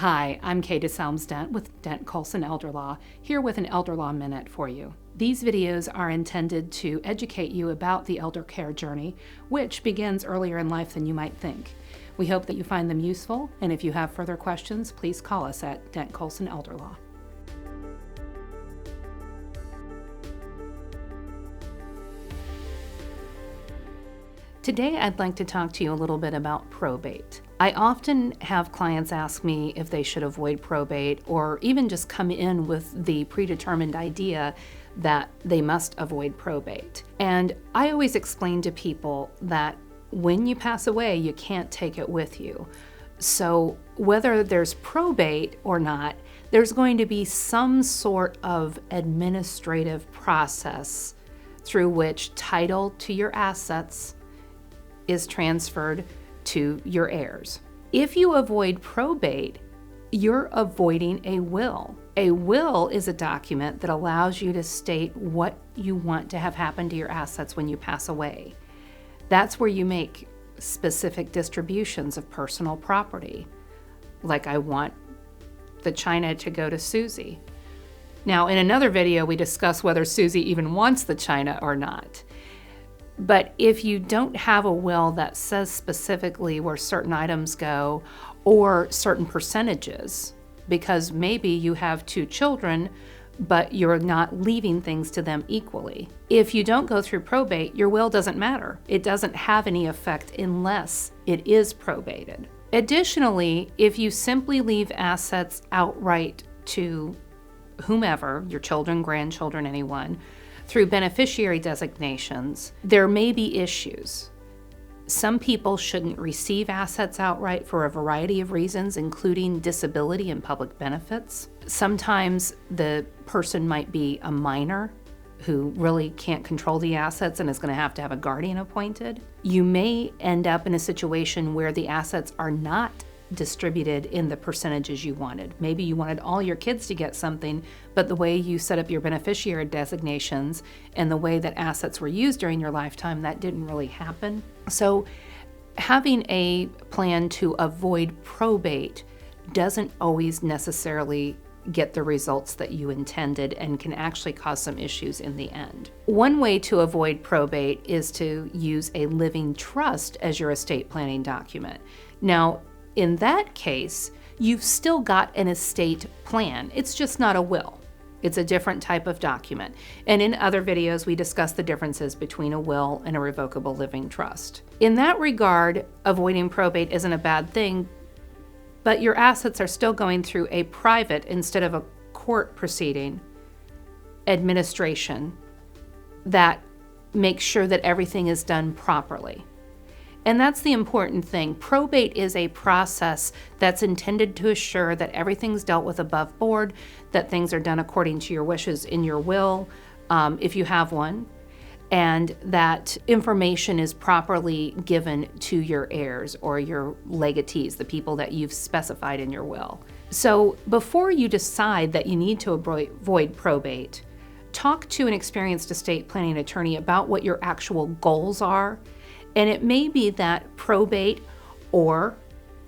Hi, I'm Kaye Dent with Dent-Coulson Elder Law, here with an Elder Law Minute for you. These videos are intended to educate you about the elder care journey, which begins earlier in life than you might think. We hope that you find them useful, and if you have further questions, please call us at Dent-Coulson Elder Law. Today, I'd like to talk to you a little bit about probate. I often have clients ask me if they should avoid probate or even just come in with the predetermined idea that they must avoid probate. And I always explain to people that when you pass away, you can't take it with you. So whether there's probate or not, there's going to be some sort of administrative process through which title to your assets is transferred to your heirs. If you avoid probate, you're avoiding a will. A will is a document that allows you to state what you want to have happen to your assets when you pass away. That's where you make specific distributions of personal property. Like, I want the china to go to Susie. Now, in another video, we discuss whether Susie even wants the china or not. But if you don't have a will that says specifically where certain items go or certain percentages, because maybe you have 2 children, but you're not leaving things to them equally. If you don't go through probate, your will doesn't matter. It doesn't have any effect unless it is probated. Additionally, if you simply leave assets outright to whomever, your children, grandchildren, anyone, through beneficiary designations, there may be issues. Some people shouldn't receive assets outright for a variety of reasons, including disability and public benefits. Sometimes the person might be a minor who really can't control the assets and is going to have a guardian appointed. You may end up in a situation where the assets are not distributed in the percentages you wanted. Maybe you wanted all your kids to get something, but the way you set up your beneficiary designations and the way that assets were used during your lifetime, that didn't really happen. So having a plan to avoid probate doesn't always necessarily get the results that you intended and can actually cause some issues in the end. One way to avoid probate is to use a living trust as your estate planning document. Now, in that case, you've still got an estate plan. It's just not a will. It's a different type of document. And in other videos, we discuss the differences between a will and a revocable living trust. In that regard, avoiding probate isn't a bad thing, but your assets are still going through a private instead of a court proceeding administration that makes sure that everything is done properly. And that's the important thing. Probate is a process that's intended to assure that everything's dealt with above board, that things are done according to your wishes in your will, if you have one, and that information is properly given to your heirs or your legatees, the people that you've specified in your will. So before you decide that you need to avoid probate, talk to an experienced estate planning attorney about what your actual goals are. And it may be that probate or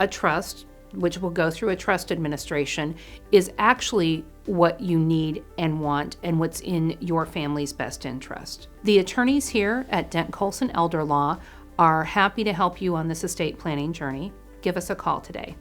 a trust, which will go through a trust administration, is actually what you need and want and what's in your family's best interest. The attorneys here at Dent-Coulson Elder Law are happy to help you on this estate planning journey. Give us a call today.